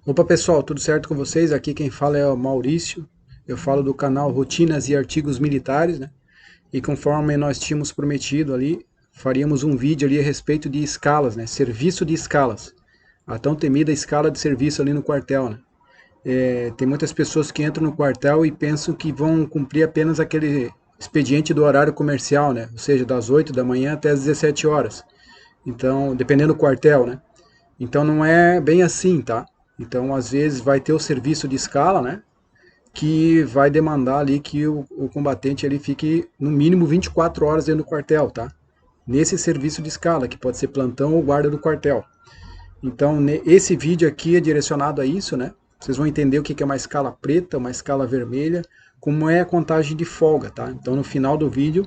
Opa pessoal, tudo certo com vocês? Aqui quem fala é o Maurício. Eu falo do canal Rotinas e Artigos Militares, né? E conforme nós tínhamos prometido ali, faríamos um vídeo ali a respeito de escalas, né? Serviço de escalas. A tão temida escala de serviço ali no quartel, né? Tem muitas pessoas que entram no quartel e pensam que vão cumprir apenas aquele expediente do horário comercial, né? Ou seja, das 8 da manhã até as 17 horas. Então, dependendo do quartel, né? Então não é bem assim, tá? Então às vezes vai ter o serviço de escala, né? Que vai demandar ali que o combatente ele fique no mínimo 24 horas dentro do quartel, tá? Nesse serviço de escala, que pode ser plantão ou guarda do quartel. Então esse vídeo aqui é direcionado a isso, né? Vocês vão entender o que é uma escala preta, uma escala vermelha, como é a contagem de folga, tá? Então no final do vídeo,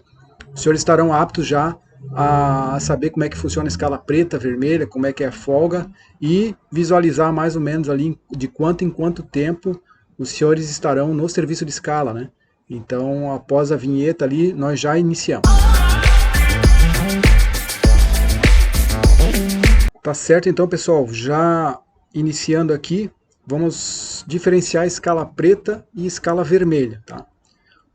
os senhores estarão aptos já a saber como é que funciona a escala preta, vermelha, como é que é a folga e visualizar mais ou menos ali de quanto em quanto tempo os senhores estarão no serviço de escala, né? Então, após a vinheta ali, nós já iniciamos. Tá certo então, pessoal, já iniciando aqui, vamos diferenciar a escala preta e escala vermelha, tá?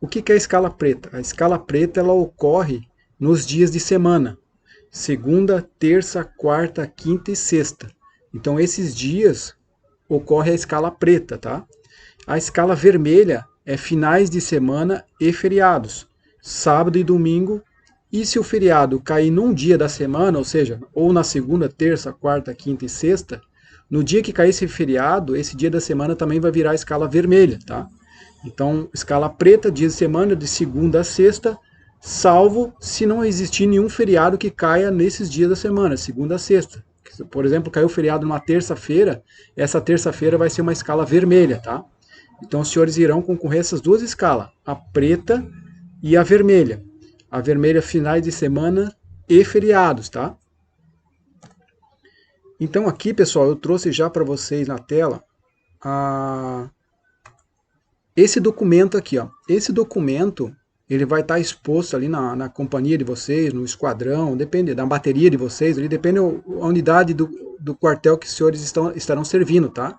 O que é a escala preta? A escala preta ela ocorre nos dias de semana, segunda, terça, quarta, quinta e sexta. Então esses dias ocorre a escala preta, tá? A escala vermelha é finais de semana e feriados, sábado e domingo. E se o feriado cair num dia da semana, ou seja, ou na segunda, terça, quarta, quinta e sexta, no dia que cair esse feriado, esse dia da semana também vai virar a escala vermelha, tá? Então, escala preta, dias de semana, de segunda a sexta, salvo se não existir nenhum feriado que caia nesses dias da semana, segunda a sexta. Por exemplo, caiu o feriado numa terça-feira, essa terça-feira vai ser uma escala vermelha, tá? Então, os senhores irão concorrer a essas duas escalas, a preta e a vermelha. A vermelha, finais de semana e feriados, tá? Então, aqui, pessoal, eu trouxe já para vocês na tela esse documento aqui, ó. Esse documento ele vai estar exposto ali na companhia de vocês, no esquadrão, depende da bateria de vocês, ali depende da unidade do quartel que os senhores estarão servindo, tá?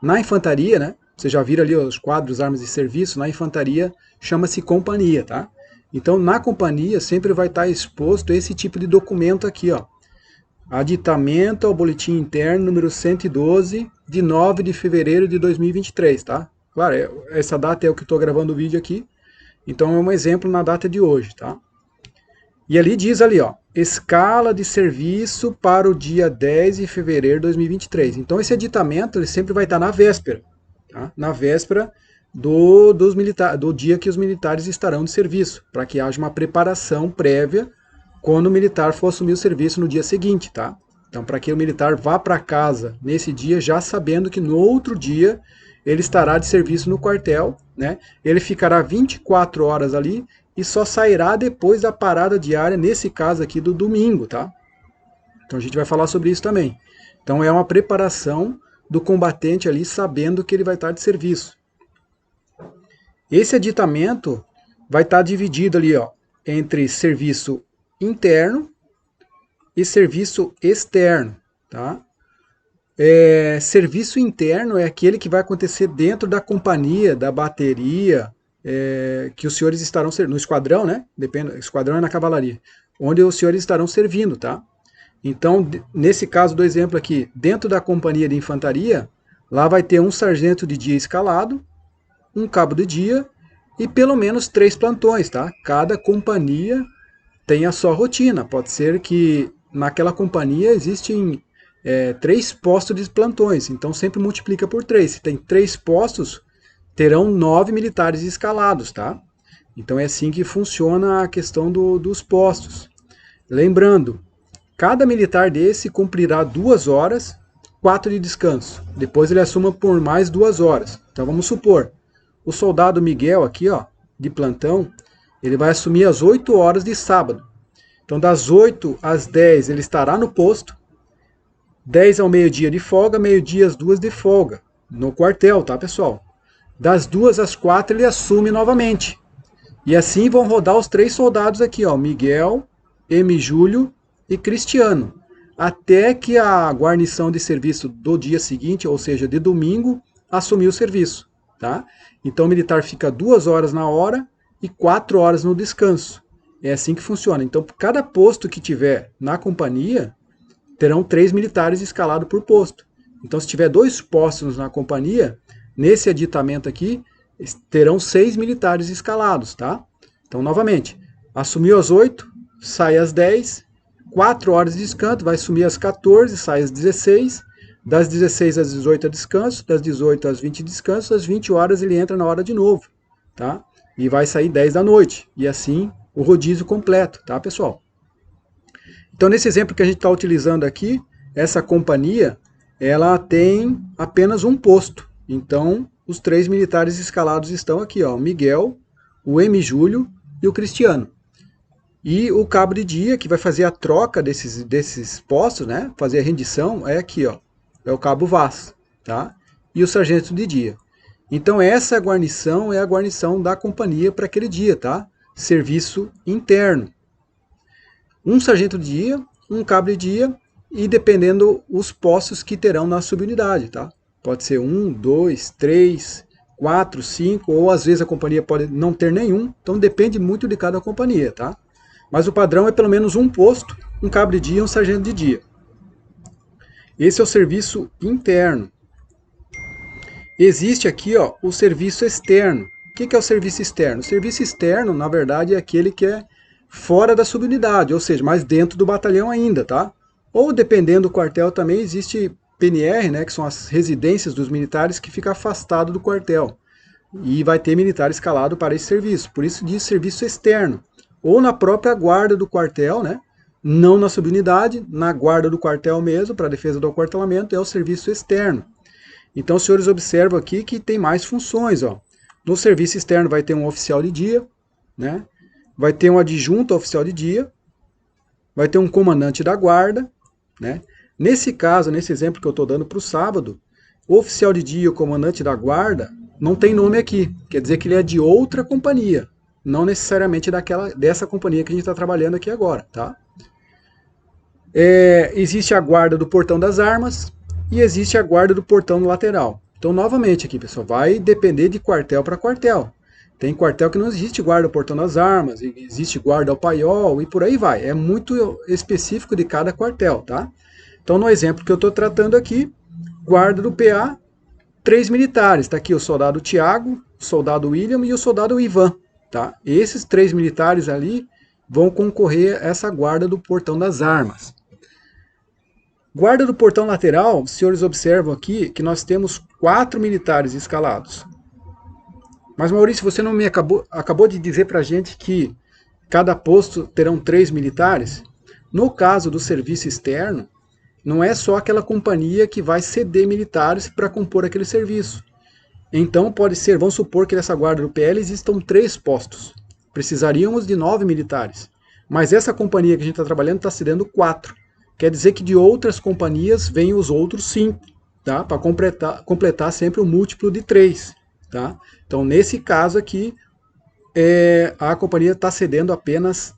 Na infantaria, né? Vocês já viram ali os quadros, armas de serviço, na infantaria chama-se companhia, tá? Então na companhia sempre vai estar exposto esse tipo de documento aqui, ó. Aditamento ao boletim interno número 112 de 9 de fevereiro de 2023, tá? Claro, essa data é o que estou gravando o vídeo aqui, então é um exemplo na data de hoje, tá? E ali diz ali, ó, escala de serviço para o dia 10 de fevereiro de 2023. Então esse aditamento ele sempre vai estar na véspera, tá? Na véspera do dia que os militares estarão de serviço, para que haja uma preparação prévia quando o militar for assumir o serviço no dia seguinte, tá? Então, para que o militar vá para casa nesse dia, já sabendo que no outro dia ele estará de serviço no quartel, né? Ele ficará 24 horas ali e só sairá depois da parada diária, nesse caso aqui do domingo, tá? Então a gente vai falar sobre isso também. Então é uma preparação do combatente ali, sabendo que ele vai estar de serviço. Esse aditamento vai estar dividido ali, ó, entre serviço interno e serviço externo, tá? Serviço interno é aquele que vai acontecer dentro da companhia, da bateria, que os senhores estarão no esquadrão, né? Depende, esquadrão é na cavalaria, onde os senhores estarão servindo, tá? Então, nesse caso do exemplo aqui, dentro da companhia de infantaria, lá vai ter um sargento de dia escalado, um cabo de dia e pelo menos 3 plantões, tá? Cada companhia tem a sua rotina. Pode ser que naquela companhia existem 3 postos de plantões, então sempre multiplica por 3. Se tem 3 postos, terão 9 militares escalados, tá? Então é assim que funciona a questão dos postos. Lembrando, cada militar desse cumprirá 2 horas, 4 de descanso. Depois ele assuma por mais 2 horas. Então vamos supor, o soldado Miguel aqui, ó, de plantão, ele vai assumir às 8 horas de sábado. Então das 8 às 10 ele estará no posto, 10 ao meio-dia de folga, meio-dia às 2 de folga, no quartel, tá pessoal? Das 2 às 4 ele assume novamente. E assim vão rodar os 3 soldados aqui, ó, Miguel, M. Júlio e Cristiano. até que a guarnição de serviço do dia seguinte, ou seja, de domingo, assumir o serviço. Tá? Então o militar fica 2 horas na hora e 4 horas no descanso. É assim que funciona. Então, por cada posto que tiver na companhia, terão 3 militares escalados por posto. Então, se tiver 2 postos na companhia, nesse aditamento aqui, terão 6 militares escalados, tá? Então, novamente, assumiu às 8, sai às 10, 4 horas de descanso, vai sumir às 14, sai às 16, das 16 às 18 é descanso, das 18 às 20 descanso, às 20 horas ele entra na hora de novo, tá? E vai sair 10 da noite, e assim o rodízio completo, tá, pessoal? Então, nesse exemplo que a gente está utilizando aqui, essa companhia, ela tem apenas um posto. Então, os 3 militares escalados estão aqui, ó, o Miguel, o M. Júlio e o Cristiano. E o cabo de dia, que vai fazer a troca desses postos, né, fazer a rendição, é aqui, ó, é o cabo Vaz, tá? E o sargento de dia. Então, essa guarnição é a guarnição da companhia para aquele dia, tá? Serviço interno. Um sargento de dia, um cabo de dia e dependendo os postos que terão na subunidade, tá? Pode ser 1, 2, 3, 4, 5, ou às vezes a companhia pode não ter nenhum, então depende muito de cada companhia, tá? Mas o padrão é pelo menos um posto, um cabo de dia e um sargento de dia. Esse é o serviço interno. Existe aqui, ó, o serviço externo. O que é o serviço externo? O serviço externo, na verdade, é aquele que é fora da subunidade, ou seja, mais dentro do batalhão ainda, tá? Ou dependendo do quartel também existe PNR, né, que são as residências dos militares que fica afastado do quartel. E vai ter militar escalado para esse serviço. Por isso diz serviço externo. Ou na própria guarda do quartel, né? Não na subunidade, na guarda do quartel mesmo, para a defesa do aquartelamento, é o serviço externo. Então os senhores observam aqui que tem mais funções, ó. No serviço externo vai ter um oficial de dia, né? Vai ter um adjunto oficial de dia, vai ter um comandante da guarda, né? Nesse caso, nesse exemplo que eu estou dando para o sábado, o oficial de dia e o comandante da guarda não tem nome aqui, quer dizer que ele é de outra companhia, não necessariamente dessa companhia que a gente está trabalhando aqui agora, tá? Existe a guarda do portão das armas e existe a guarda do portão lateral. Então, novamente aqui, pessoal, vai depender de quartel para quartel. Tem quartel que não existe guarda ao portão das armas, existe guarda ao paiol e por aí vai. É muito específico de cada quartel, tá? Então, no exemplo que eu estou tratando aqui, guarda do PA, 3 militares. Está aqui o soldado Tiago, o soldado William e o soldado Ivan, tá? Esses 3 militares ali vão concorrer a essa guarda do portão das armas. Guarda do portão lateral, os senhores observam aqui que nós temos 4 militares escalados. Mas, Maurício, você não me acabou de dizer para a gente que cada posto terão 3 militares? No caso do serviço externo, não é só aquela companhia que vai ceder militares para compor aquele serviço. Então, pode ser, vamos supor que nessa guarda do PL existam 3 postos. Precisaríamos de 9 militares. Mas essa companhia que a gente está trabalhando está cedendo 4. Quer dizer que de outras companhias vêm os outros 5, tá? Para completar sempre o múltiplo de 3. Tá? Então, nesse caso aqui, a companhia está cedendo apenas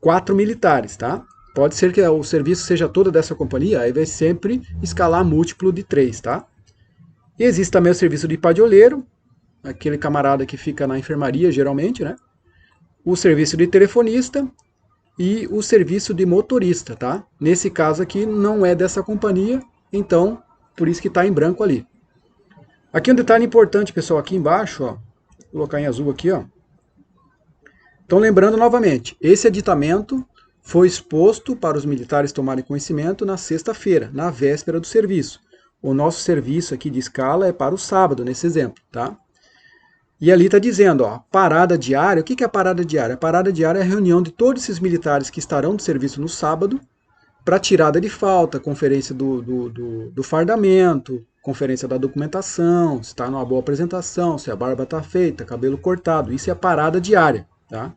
4 militares. Tá? Pode ser que o serviço seja todo dessa companhia, aí vai sempre escalar múltiplo de 3. Tá? E existe também o serviço de padioleiro, aquele camarada que fica na enfermaria, geralmente, né? O serviço de telefonista e o serviço de motorista. Tá? Nesse caso aqui, não é dessa companhia, então, por isso que está em branco ali. Aqui um detalhe importante, pessoal, aqui embaixo, ó, vou colocar em azul aqui, ó. Então, lembrando novamente, esse aditamento foi exposto para os militares tomarem conhecimento na sexta-feira, na véspera do serviço. O nosso serviço aqui de escala é para o sábado, nesse exemplo, tá? E ali está dizendo, ó, parada diária. O que é a parada diária? A parada diária é a reunião de todos esses militares que estarão de serviço no sábado para tirada de falta, conferência do fardamento, conferência da documentação, se está numa boa apresentação, se a barba está feita, cabelo cortado. Isso é a parada diária. Tá?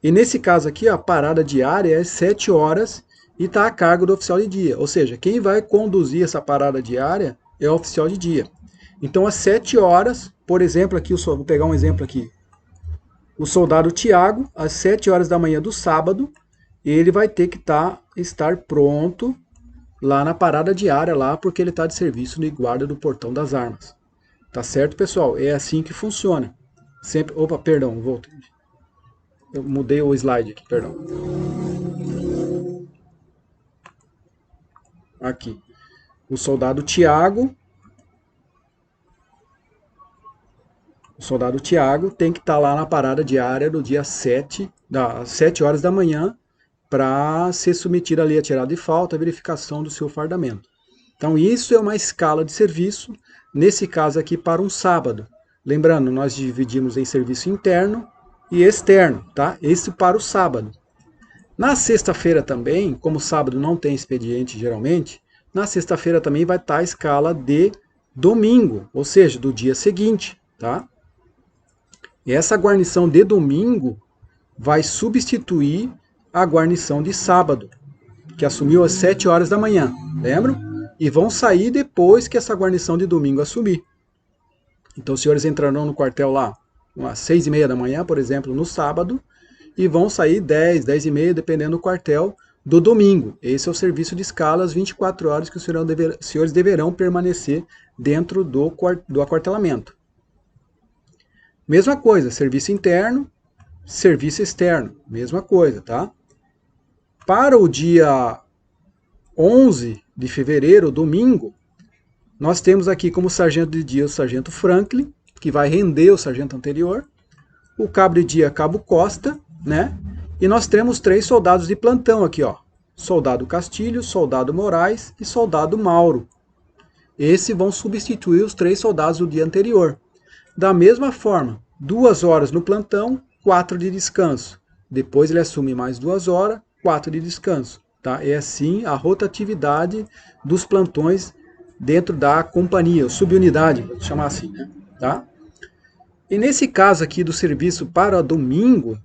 E nesse caso aqui, a parada diária é 7 horas e está a cargo do oficial de dia. Ou seja, quem vai conduzir essa parada diária é o oficial de dia. Então, às 7 horas, por exemplo, aqui, vou pegar um exemplo aqui. O soldado Tiago, às 7 horas da manhã do sábado, ele vai ter que estar estar pronto lá na parada diária, lá porque ele está de serviço de guarda do portão das armas. Tá certo, pessoal? É assim que funciona. Sempre. Opa, perdão, voltei. Eu mudei o slide aqui, perdão. Aqui. O soldado Tiago. O soldado Tiago tem que estar lá na parada diária do dia 7, das 7 horas da manhã, para ser submetido ali a tirada de falta, a verificação do seu fardamento. Então isso é uma escala de serviço, nesse caso aqui para um sábado. Lembrando, nós dividimos em serviço interno e externo, tá? Esse para o sábado. Na sexta-feira também, como sábado não tem expediente geralmente, na sexta-feira também vai estar a escala de domingo, ou seja, do dia seguinte, tá? E essa guarnição de domingo vai substituir a guarnição de sábado, que assumiu às 7 horas da manhã, lembram? E vão sair depois que essa guarnição de domingo assumir. Então os senhores entrarão no quartel lá às 6h30 da manhã, por exemplo, no sábado, e vão sair 10, 10h30, dependendo do quartel, do domingo. Esse é o serviço de escala, as 24 horas que os senhores deverão permanecer dentro do aquartelamento. Mesma coisa, serviço interno, serviço externo, mesma coisa, tá? Para o dia 11 de fevereiro, domingo, nós temos aqui como sargento de dia o sargento Franklin, que vai render o sargento anterior, o cabo de dia Cabo Costa, né? E nós temos 3 soldados de plantão aqui, ó. Soldado Castilho, soldado Moraes e soldado Mauro. Esses vão substituir os 3 soldados do dia anterior. Da mesma forma, 2 horas no plantão, 4 de descanso. Depois ele assume mais 2 horas, 4 de descanso. Tá? É assim a rotatividade dos plantões dentro da companhia, subunidade, vou chamar assim. Né? Tá? E nesse caso aqui do serviço para domingo,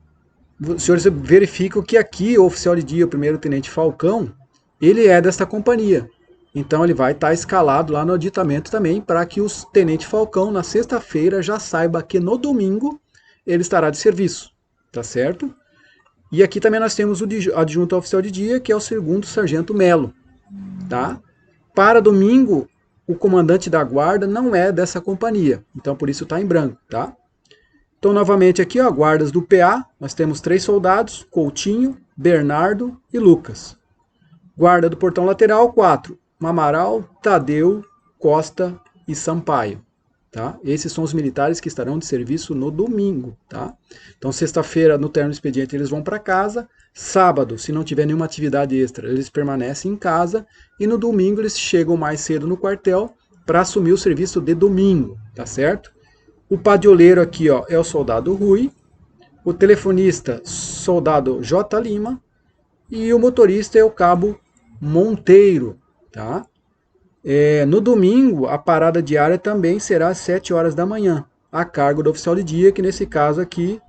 os senhores verificam que aqui o oficial de dia, o primeiro-tenente Falcão, ele é desta companhia. Então ele vai estar escalado lá no aditamento também, para que o tenente Falcão, na sexta-feira, já saiba que no domingo ele estará de serviço, tá certo? E aqui também nós temos o adjunto oficial de dia, que é o segundo sargento Melo, tá? Para domingo, o comandante da guarda não é dessa companhia, então por isso está em branco, tá? Então novamente aqui, ó, guardas do PA, nós temos 3 soldados, Coutinho, Bernardo e Lucas. Guarda do portão lateral, 4. Amaral, Tadeu, Costa e Sampaio. Tá? Esses são os militares que estarão de serviço no domingo. Tá? Então, sexta-feira, no término do expediente, eles vão para casa. Sábado, se não tiver nenhuma atividade extra, eles permanecem em casa. E no domingo, eles chegam mais cedo no quartel para assumir o serviço de domingo. Tá certo? O padioleiro aqui, ó, é o soldado Rui. O telefonista, soldado J. Lima. E o motorista é o cabo Monteiro. Tá? No domingo, a parada diária também será às 7 horas da manhã, a cargo do oficial de dia, que nesse caso aqui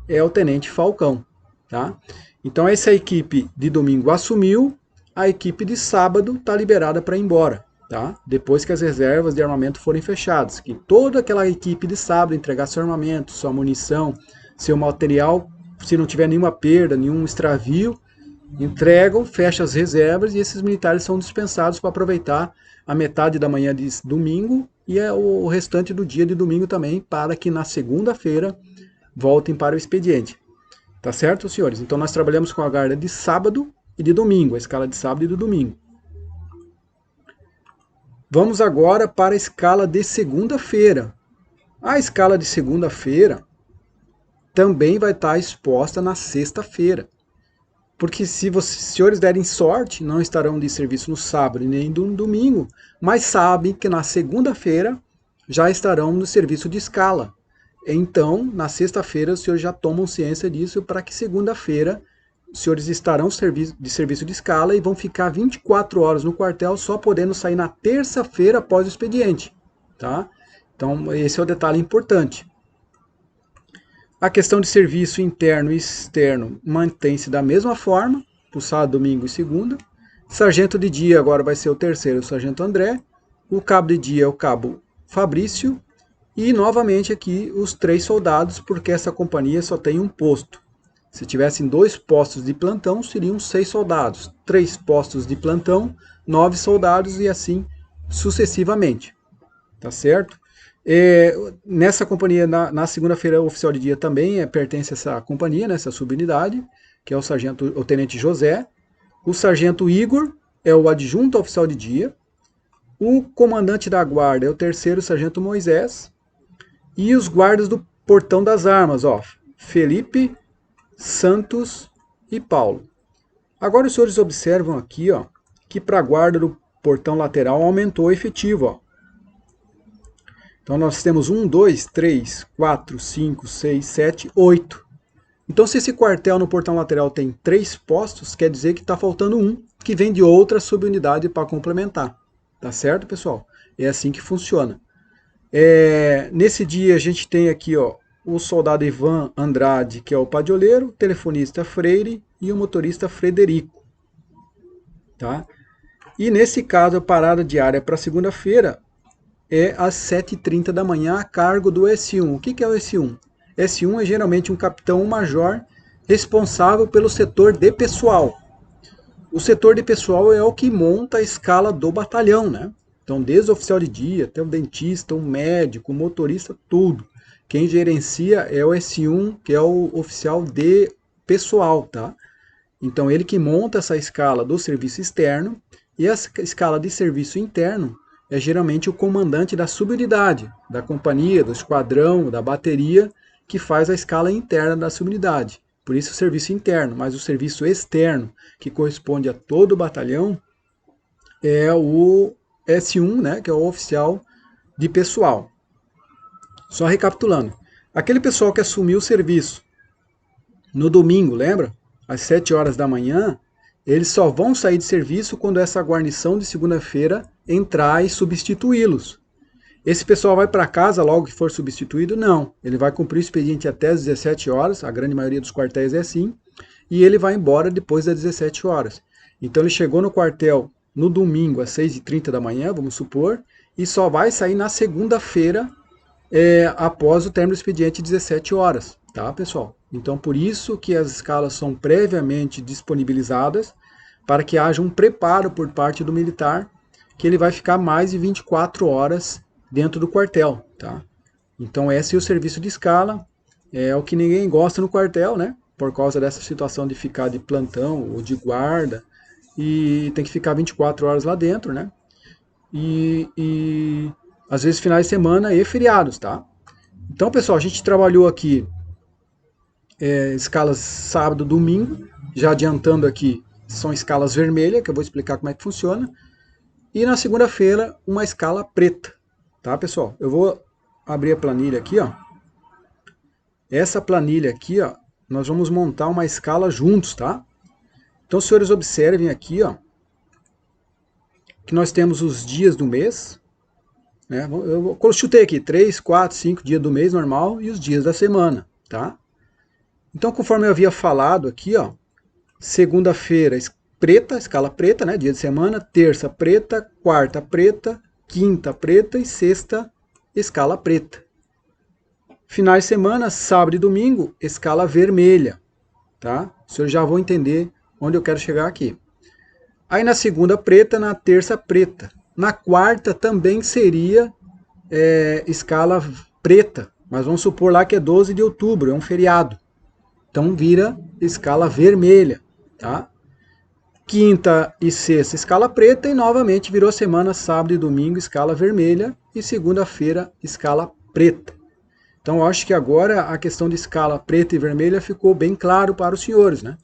é o tenente Falcão. Tá? Então essa equipe de domingo assumiu, a equipe de sábado está liberada para ir embora. Tá? Depois que as reservas de armamento forem fechadas, que toda aquela equipe de sábado entregar seu armamento, sua munição, seu material, se não tiver nenhuma perda, nenhum extravio, entregam, fecham as reservas e esses militares são dispensados para aproveitar a metade da manhã de domingo e o restante do dia de domingo também, para que na segunda-feira voltem para o expediente. Tá certo, senhores? Então nós trabalhamos com a guarda de sábado e de domingo, a escala de sábado e de domingo. Vamos agora para a escala de segunda-feira. A escala de segunda-feira também vai estar exposta na sexta-feira. Porque se vocês, senhores derem sorte, não estarão de serviço no sábado nem no domingo, mas sabem que na segunda-feira já estarão no serviço de escala. Então, na sexta-feira, os senhores já tomam ciência disso, para que segunda-feira os senhores estarão de serviço de escala e vão ficar 24 horas no quartel, só podendo sair na terça-feira após o expediente. Tá? Então, esse é o detalhe importante. A questão de serviço interno e externo mantém-se da mesma forma, por sábado, domingo e segunda. Sargento de dia agora vai ser o terceiro, o sargento André. O cabo de dia é o cabo Fabrício. E novamente aqui os 3 soldados, porque essa companhia só tem um posto. Se tivessem 2 postos de plantão, seriam 6 soldados. 3 postos de plantão, 9 soldados e assim sucessivamente. Tá certo? Nessa companhia, na segunda-feira, oficial de dia também pertence a essa companhia, né, essa subunidade, que é o tenente José. O sargento Igor é o adjunto oficial de dia. O comandante da guarda é o terceiro sargento Moisés. E os guardas do portão das armas, ó, Felipe, Santos e Paulo. Agora os senhores observam aqui, ó, que para a guarda do portão lateral aumentou o efetivo, ó. Então nós temos 1, 2, 3, 4, 5, 6, 7, 8. Então se esse quartel no portão lateral tem 3 postos, quer dizer que está faltando um, que vem de outra subunidade para complementar. Tá certo, pessoal? É assim que funciona. Nesse dia a gente tem aqui, ó, o soldado Ivan Andrade, que é o padioleiro, o telefonista Freire e o motorista Frederico. Tá? E nesse caso a parada diária para segunda-feira é às 7h30 da manhã a cargo do S1. O que é o S1? S1 é geralmente um capitão ou major responsável pelo setor de pessoal. O setor de pessoal é o que monta a escala do batalhão, né? Então, desde o oficial de dia, até o dentista, o médico, o motorista, tudo. Quem gerencia é o S1, que é o oficial de pessoal, tá? Então, ele que monta essa escala do serviço externo, e a escala de serviço interno é geralmente o comandante da subunidade, da companhia, do esquadrão, da bateria, que faz a escala interna da subunidade. Por isso o serviço interno, mas o serviço externo, que corresponde a todo o batalhão, é o S1, né, que é o oficial de pessoal. Só recapitulando, aquele pessoal que assumiu o serviço no domingo, lembra? Às 7 horas da manhã, eles só vão sair de serviço quando essa guarnição de segunda-feira entrar e substituí-los. Esse pessoal vai para casa logo que for substituído? Não. Ele vai cumprir o expediente até às 17 horas, a grande maioria dos quartéis é assim, e ele vai embora depois das 17 horas. Então ele chegou no quartel no domingo às 6h30 da manhã, vamos supor, e só vai sair na segunda-feira após o término do expediente 17 horas, tá, pessoal? Então por isso que as escalas são previamente disponibilizadas para que haja um preparo por parte do militar, que ele vai ficar mais de 24 horas dentro do quartel, tá? Então esse é o serviço de escala, é o que ninguém gosta no quartel, né? Por causa dessa situação de ficar de plantão ou de guarda, e tem que ficar 24 horas lá dentro, né? E às vezes finais de semana e feriados, tá? Então, pessoal, a gente trabalhou aqui escalas sábado, domingo, já adiantando aqui, são escalas vermelhas, que eu vou explicar como é que funciona, e na segunda-feira uma escala preta, tá, pessoal? Eu vou abrir a planilha aqui, ó. Essa planilha aqui, ó, nós vamos montar uma escala juntos, tá? Então, os senhores observem aqui, ó, que nós temos os dias do mês, né? Eu chutei aqui 3, 4, 5 dias do mês normal e os dias da semana, tá? Então, conforme eu havia falado aqui, ó, segunda-feira preta, escala preta, né, dia de semana, terça preta, quarta preta, quinta preta e sexta escala preta. Finais de semana, sábado e domingo, escala vermelha, tá? Os senhores já vão entender onde eu quero chegar aqui. Aí na segunda preta, na terça preta. Na quarta também seria escala preta, mas vamos supor lá que é 12 de outubro, é um feriado. Então vira escala vermelha, tá? Quinta e sexta, escala preta, e novamente virou semana, sábado e domingo, escala vermelha, e segunda-feira, escala preta. Então eu acho que agora a questão de escala preta e vermelha ficou bem claro para os senhores, né?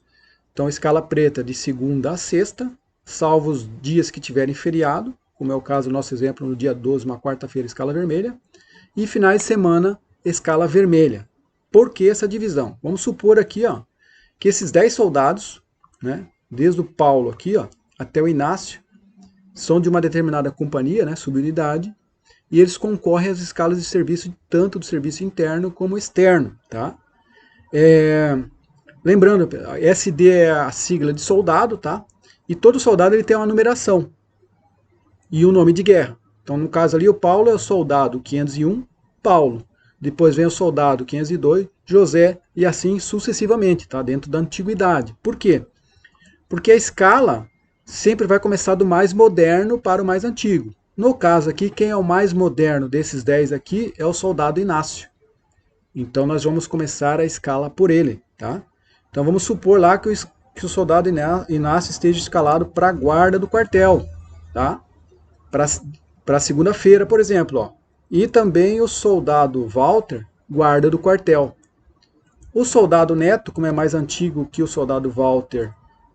Então escala preta de segunda a sexta, salvo os dias que tiverem feriado, como é o caso do nosso exemplo no dia 12, uma quarta-feira, escala vermelha, e finais de semana, escala vermelha. Por que essa divisão? Vamos supor aqui, ó, que esses 10 soldados, né, desde o Paulo aqui, ó, até o Inácio, são de uma determinada companhia, né, subunidade, e eles concorrem às escalas de serviço, tanto do serviço interno como externo, tá? Lembrando, SD é a sigla de soldado, tá? E todo soldado ele tem uma numeração e um nome de guerra. Então, no caso ali, o Paulo é o soldado 501, Paulo. Depois vem o soldado 502, José e assim sucessivamente, tá? Dentro da antiguidade. Por quê? Porque a escala sempre vai começar do mais moderno para o mais antigo. No caso aqui, quem é o mais moderno desses 10 aqui é o soldado Inácio. Então nós vamos começar a escala por ele, tá? Então vamos supor lá que o soldado Inácio esteja escalado para a guarda do quartel, tá? Para segunda-feira, por exemplo, ó. E também o soldado Walter, guarda do quartel. O soldado Neto, como é mais antigo que o soldado Walter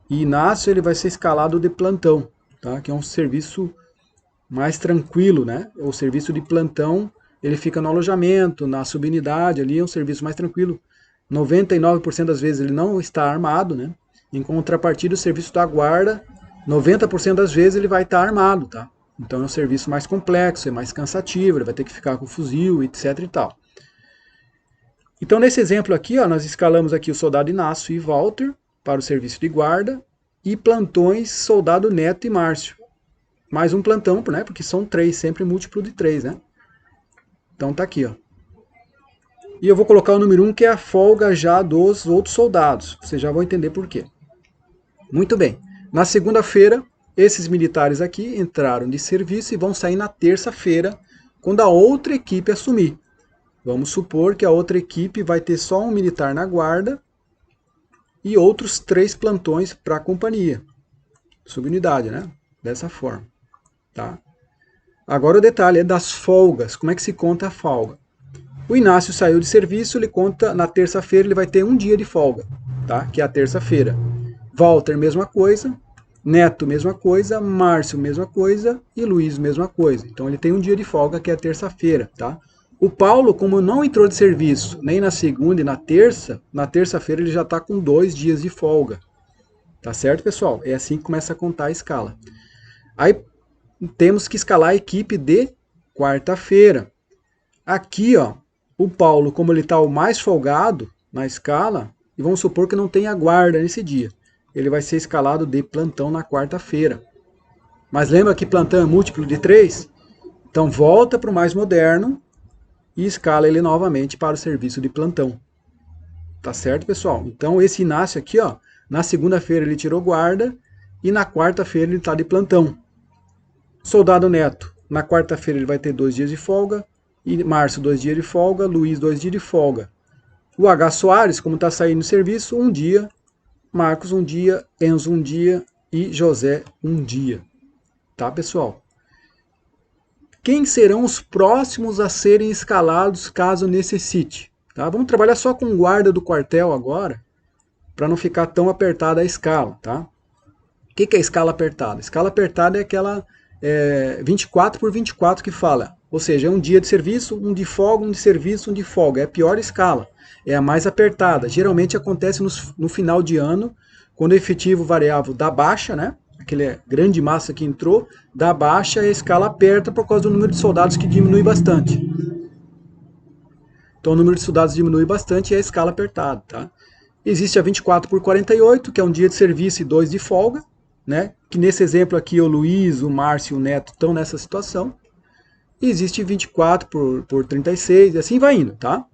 e Inácio, ele vai ser escalado de plantão, tá? Que é um serviço mais tranquilo, né? O serviço de plantão, ele fica no alojamento, na subunidade ali, é um serviço mais tranquilo. 99% das vezes ele não está armado, né? Em contrapartida, o serviço da guarda, 90% das vezes ele vai estar armado, tá? Então é um serviço mais complexo, é mais cansativo, ele vai ter que ficar com fuzil, etc e tal. Então nesse exemplo aqui, ó, nós escalamos aqui o soldado Inácio e Walter para o serviço de guarda e plantões soldado Neto e Márcio. Mais um plantão, né? Porque são 3, sempre múltiplo de 3, né? Então tá aqui, ó. E eu vou colocar o número 1, que é a folga já dos outros soldados. Vocês já vão entender por quê. Muito bem. Na segunda-feira, esses militares aqui entraram de serviço e vão sair na terça-feira, quando a outra equipe assumir. Vamos supor que a outra equipe vai ter só um militar na guarda e outros 3 plantões para a companhia. Subunidade, né? Dessa forma. Tá? Agora o detalhe é das folgas. Como é que se conta a folga? O Inácio saiu de serviço, ele conta na terça-feira, ele vai ter um dia de folga, tá? Que é a terça-feira. Walter, mesma coisa. Neto, mesma coisa. Márcio, mesma coisa. E Luiz, mesma coisa. Então ele tem um dia de folga, que é a terça-feira, tá? O Paulo, como não entrou de serviço nem na segunda e na terça-feira ele já está com 2 dias de folga. Tá certo, pessoal? É assim que começa a contar a escala. Aí temos que escalar a equipe de quarta-feira. Aqui, ó, o Paulo, como ele está o mais folgado na escala, e vamos supor que não tenha guarda nesse dia, ele vai ser escalado de plantão na quarta-feira. Mas lembra que plantão é múltiplo de 3? Então volta para o mais moderno e escala ele novamente para o serviço de plantão. Tá certo, pessoal? Então esse Inácio aqui, ó, na segunda-feira ele tirou guarda e na quarta-feira ele está de plantão. Soldado Neto, na quarta-feira ele vai ter 2 dias de folga, e Márcio 2 dias de folga, Luiz 2 dias de folga. O H. Soares, como está saindo do serviço, 1 dia, Marcos 1 dia, Enzo 1 dia e José 1 dia. Tá, pessoal? Quem serão os próximos a serem escalados caso necessite? Tá? Vamos trabalhar só com guarda do quartel agora, para não ficar tão apertada a escala. Tá? O que é a escala apertada? A escala apertada é aquela 24 por 24 que fala, ou seja, é um dia de serviço, um de folga, um de serviço, um de folga. É a pior escala, é a mais apertada. Geralmente acontece no final de ano, quando o efetivo variável dá baixa, né? Aquele grande massa que entrou, dá baixa e a escala aperta por causa do número de soldados que diminui bastante. Então o número de soldados diminui bastante e a escala apertada. Tá? Existe a 24 por 48, que é um dia de serviço e 2 de folga, né? Que nesse exemplo aqui o Luiz, o Márcio e o Neto estão nessa situação. E existe 24 por 36, e assim vai indo, tá?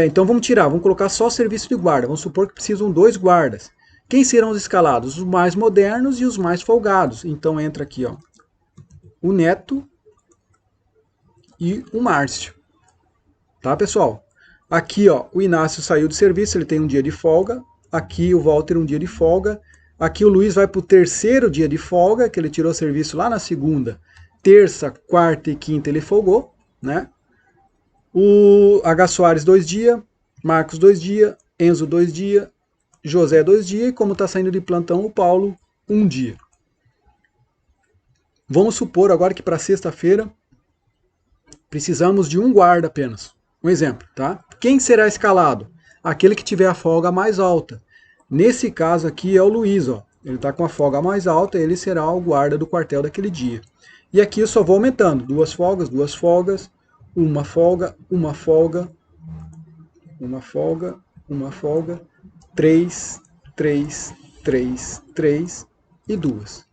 Então vamos tirar, vamos colocar só serviço de guarda. Vamos supor que precisam 2 guardas. Quem serão os escalados? Os mais modernos e os mais folgados. Então entra aqui, ó, o Neto e o Márcio. Tá, pessoal? Aqui, ó, o Inácio saiu do serviço, ele tem um dia de folga. Aqui o Walter um dia de folga. Aqui o Luiz vai para o 3º dia de folga, que ele tirou serviço lá na segunda. Terça, quarta e quinta ele folgou, né? O H. Soares 2 dias, Marcos 2 dias, Enzo 2 dias, José 2 dias e como está saindo de plantão o Paulo 1 dia. Vamos supor agora que para sexta-feira precisamos de um guarda apenas. Um exemplo, tá? Quem será escalado? Aquele que tiver a folga mais alta. Nesse caso aqui é o Luiz, ó. Ele está com a folga mais alta, ele será o guarda do quartel daquele dia. E aqui eu só vou aumentando. 2 folgas, 2 folgas, uma folga, uma folga, uma folga, uma folga, 3, 3, 3, 3 e 2.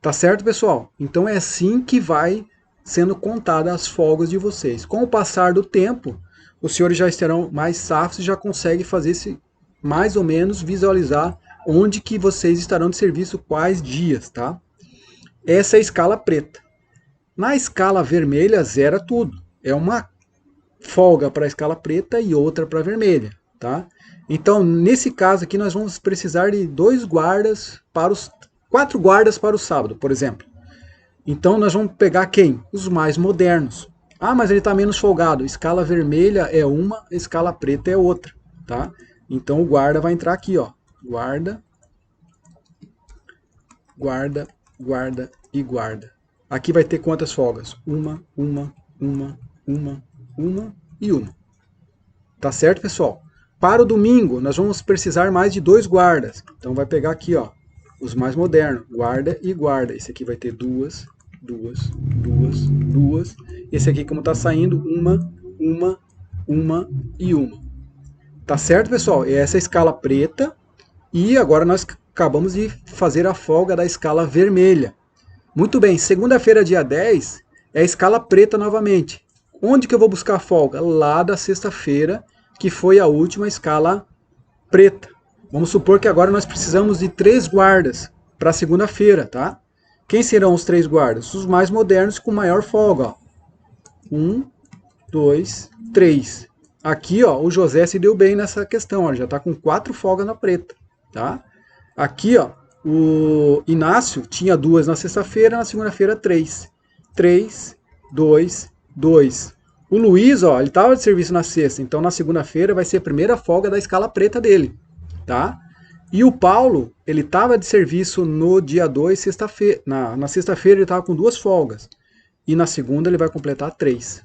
Tá certo, pessoal? Então é assim que vai sendo contada as folgas de vocês. Com o passar do tempo, os senhores já estarão mais safos e já conseguem fazer esse, mais ou menos, visualizar onde que vocês estarão de serviço, quais dias, tá? Essa é a escala preta. Na escala vermelha, zera tudo. É uma folga para a escala preta e outra para a vermelha, tá? Então, nesse caso aqui, nós vamos precisar de 4 guardas para o sábado, por exemplo. Então, nós vamos pegar quem? Os mais modernos. Ah, mas ele está menos folgado. Escala vermelha é uma, escala preta é outra, tá? Então, o guarda vai entrar aqui, ó. Guarda, guarda, guarda e guarda. Aqui vai ter quantas folgas? Uma e uma. Tá certo, pessoal? Para o domingo, nós vamos precisar mais de 2 guardas. Então, vai pegar aqui, ó, os mais modernos. Guarda e guarda. Esse aqui vai ter duas. Esse aqui, como tá saindo, uma e uma. Tá certo, pessoal? Essa é a escala preta. E agora nós acabamos de fazer a folga da escala vermelha. Muito bem, segunda-feira, dia 10, é a escala preta novamente. Onde que eu vou buscar a folga? Lá da sexta-feira, que foi a última escala preta. Vamos supor que agora nós precisamos de 3 guardas para segunda-feira, tá? Quem serão os 3 guardas? Os mais modernos com maior folga. Ó. 1, 2, 3. Aqui, ó, o José se deu bem nessa questão. Ó, já está com 4 folgas na preta, tá? Aqui, ó, o Inácio tinha 2 na sexta-feira, na segunda-feira 3. 3, 2, 2. O Luiz, ó, ele estava de serviço na sexta, então na segunda-feira vai ser a primeira folga da escala preta dele, tá? E o Paulo, ele estava de serviço no dia 2, sexta-feira. Na sexta-feira ele estava com 2 folgas. E na segunda ele vai completar 3.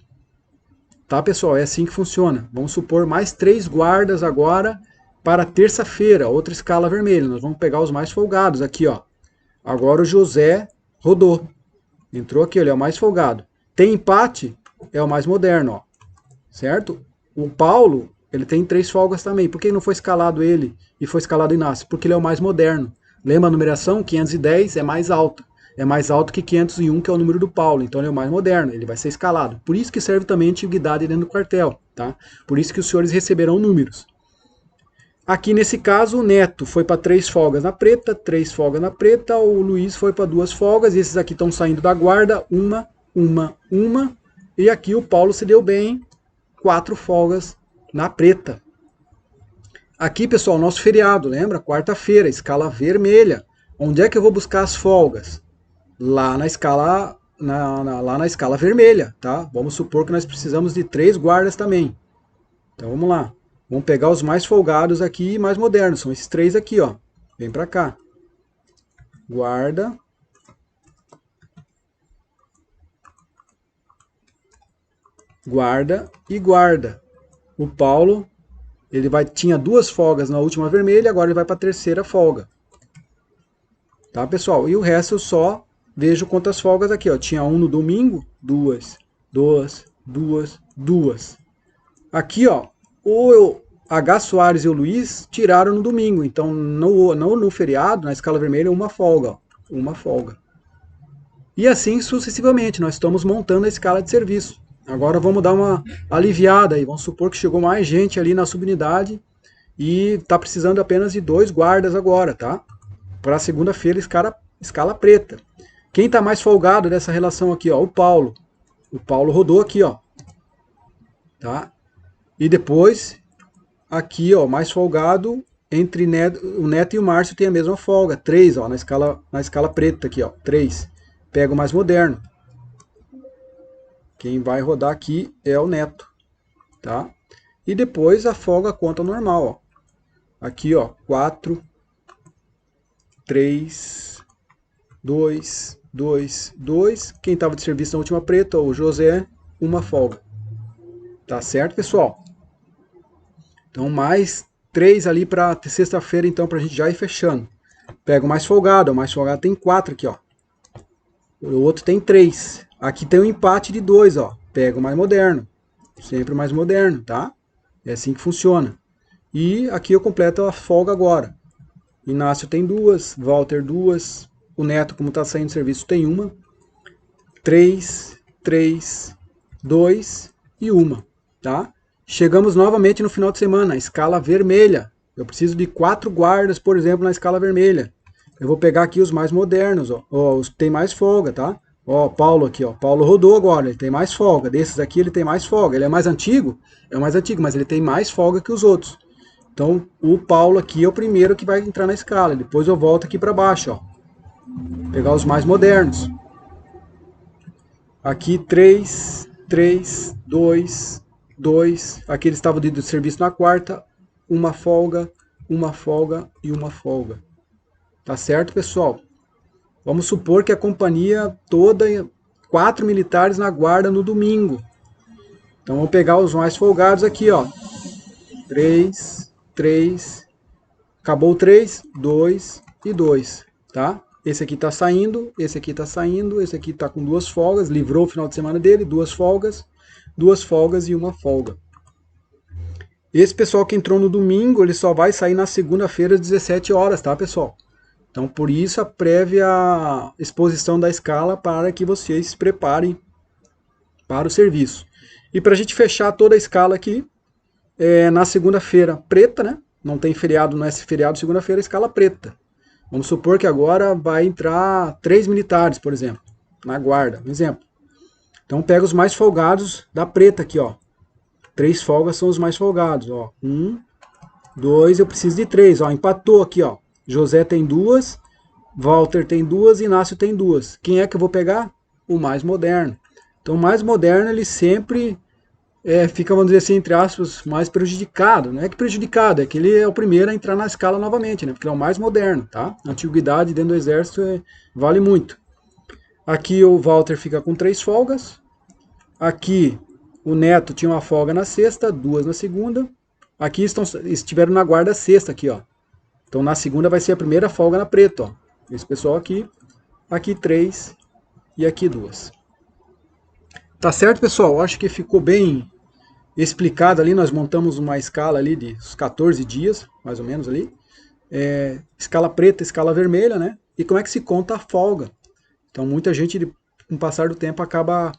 Tá, pessoal? É assim que funciona. Vamos supor mais 3 guardas agora para terça-feira, outra escala vermelha. Nós vamos pegar os mais folgados aqui, ó. Agora o José rodou. Entrou aqui, ele é o mais folgado. Tem empate, é o mais moderno, ó. Certo? O Paulo, ele tem 3 folgas também. Por que não foi escalado ele e foi escalado o Inácio? Porque ele é o mais moderno. Lembra a numeração? 510 é mais alta. É mais alto que 501, que é o número do Paulo. Então ele é o mais moderno, ele vai ser escalado. Por isso que serve também a antiguidade dentro do quartel. Tá? Por isso que os senhores receberão números. Aqui nesse caso o Neto foi para 3 folgas na preta, 3 folgas na preta. O Luiz foi para 2 folgas. Esses aqui estão saindo da guarda. Uma. E aqui o Paulo se deu bem. 4 folgas na preta. Aqui, pessoal, nosso feriado, lembra? Quarta-feira, escala vermelha. Onde é que eu vou buscar as folgas? Lá na escala, lá na escala vermelha, tá? Vamos supor que nós precisamos de 3 guardas também. Então vamos lá. Vamos pegar os mais folgados aqui e mais modernos. São esses 3 aqui, ó. Vem pra cá. Guarda. Guarda e guarda. O Paulo, ele tinha 2 folgas na última vermelha, agora ele vai para a terceira folga. Tá, pessoal? E o resto eu só vejo quantas folgas aqui, ó. Tinha 1 no domingo, 2. Aqui, ó, o H. Soares e o Luiz tiraram no domingo, então no feriado, na escala vermelha, uma folga, ó. Uma folga. E assim sucessivamente, nós estamos montando a escala de serviço. Agora vamos dar uma aliviada aí. Vamos supor que chegou mais gente ali na subunidade e está precisando apenas de 2 guardas agora, tá? Para segunda-feira, escala preta. Quem está mais folgado dessa relação aqui, ó? O Paulo. O Paulo rodou aqui, ó. Tá? E depois, aqui, ó, mais folgado, entre o Neto e o Márcio tem a mesma folga. 3, ó, na escala preta aqui, ó. 3. Pega o mais moderno. Quem vai rodar aqui é o Neto, tá? E depois a folga conta normal, ó. Aqui, ó, 4, 3, 2. Quem estava de serviço na última preta, o José, uma folga. Tá certo, pessoal? Então, mais 3 ali para sexta-feira, então, para a gente já ir fechando. Pega o mais folgado tem 4 aqui, ó. O outro tem 3. Aqui tem um empate de 2, ó. Pega o mais moderno. Sempre o mais moderno, tá? É assim que funciona. E aqui eu completo a folga agora. Inácio tem 2, Walter 2, o Neto, como está saindo do serviço, tem 1. 3, 2 e 1, tá? Chegamos novamente no final de semana, escala vermelha. Eu preciso de 4 guardas, por exemplo, na escala vermelha. Eu vou pegar aqui os mais modernos, ó, os que tem mais folga, tá? Ó, Paulo aqui, ó. Paulo rodou agora, ele tem mais folga. Desses aqui ele tem mais folga. Ele é mais antigo? É o mais antigo, mas ele tem mais folga que os outros. Então, o Paulo aqui é o primeiro que vai entrar na escala. Depois eu volto aqui para baixo, ó. Pegar os mais modernos. Aqui 3, 3, 2, 2. Aqui eles estavam de serviço na quarta. Uma folga e uma folga. Tá certo, pessoal? Vamos supor que a companhia toda, 4 militares na guarda no domingo. Então vamos pegar os mais folgados aqui, ó. 3, 3. Acabou 3, 2 e 2, tá? Esse aqui tá saindo, esse aqui tá saindo, esse aqui tá com 2 folgas, livrou o final de semana dele, 2 folgas e uma folga. Esse pessoal que entrou no domingo, ele só vai sair na segunda-feira às 17 horas, tá, pessoal? Então, por isso a prévia exposição da escala para que vocês se preparem para o serviço. E para a gente fechar toda a escala aqui, na segunda-feira preta, né? Não tem feriado, não é feriado segunda-feira, escala preta. Vamos supor que agora vai entrar 3 militares, por exemplo, na guarda, um exemplo. Então pega os mais folgados da preta aqui, ó. 3 folgas são os mais folgados, ó. 1, 2, eu preciso de 3, ó. Empatou aqui, ó. José tem 2, Walter tem 2, Inácio tem 2. Quem é que eu vou pegar? O mais moderno. Então o mais moderno ele sempre fica, vamos dizer assim, entre aspas, mais prejudicado. Não é que prejudicado, é que ele é o primeiro a entrar na escala novamente, né? Porque ele é o mais moderno, tá? A antiguidade dentro do exército vale muito. Aqui o Walter fica com 3 folgas. Aqui o Neto tinha uma folga na sexta, 2 na segunda. Aqui estiveram na guarda sexta aqui, ó. Então na segunda vai ser a primeira folga na preta, ó. Esse pessoal aqui. Aqui 3 e aqui 2. Tá certo, pessoal? Acho que ficou bem explicado ali. Nós montamos uma escala ali de 14 dias, mais ou menos ali. Escala preta, escala vermelha, né? E como é que se conta a folga. Então muita gente, com o passar do tempo, acaba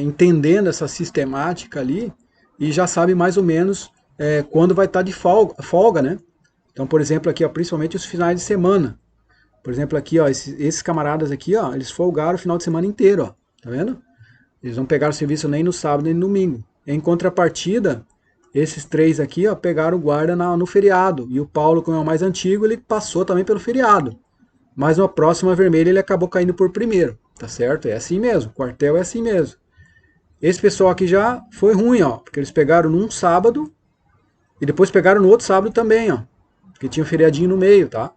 entendendo essa sistemática ali e já sabe mais ou menos quando vai estar de folga, né? Então, por exemplo, aqui, ó, principalmente os finais de semana. Por exemplo, aqui, ó, esses camaradas aqui, ó, eles folgaram o final de semana inteiro, ó. Tá vendo? Eles não pegaram serviço nem no sábado nem no domingo. Em contrapartida, esses 3 aqui, ó, pegaram guarda no feriado. E o Paulo, como é o mais antigo, ele passou também pelo feriado. Mas na próxima vermelha ele acabou caindo por primeiro. Tá certo? É assim mesmo. Quartel é assim mesmo. Esse pessoal aqui já foi ruim, ó. Porque eles pegaram num sábado e depois pegaram no outro sábado também, ó. Porque tinha um feriadinho no meio, tá?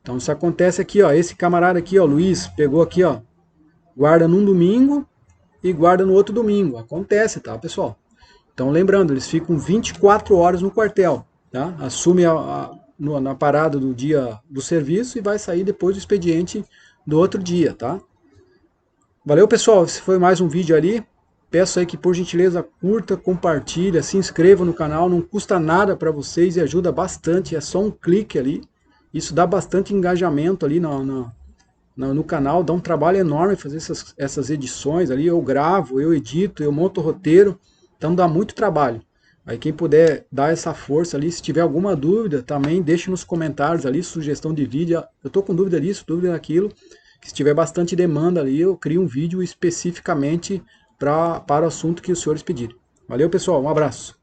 Então isso acontece aqui, ó. Esse camarada aqui, ó, Luiz, pegou aqui, ó. Guarda num domingo e guarda no outro domingo. Acontece, tá, pessoal? Então lembrando, eles ficam 24 horas no quartel, tá? Assume na parada do dia do serviço e vai sair depois do expediente do outro dia, tá? Valeu, pessoal. Esse foi mais um vídeo ali. Peço aí que, por gentileza, curta, compartilha, se inscreva no canal. Não custa nada para vocês e ajuda bastante. É só um clique ali. Isso dá bastante engajamento ali no canal. Dá um trabalho enorme fazer essas edições ali. Eu gravo, eu edito, eu monto o roteiro. Então dá muito trabalho. Aí quem puder dar essa força ali, se tiver alguma dúvida, também deixe nos comentários ali, sugestão de vídeo. Eu estou com dúvida disso, dúvida daquilo. Se tiver bastante demanda ali, eu crio um vídeo especificamente para o assunto que os senhores pedirem. Valeu, pessoal. Um abraço.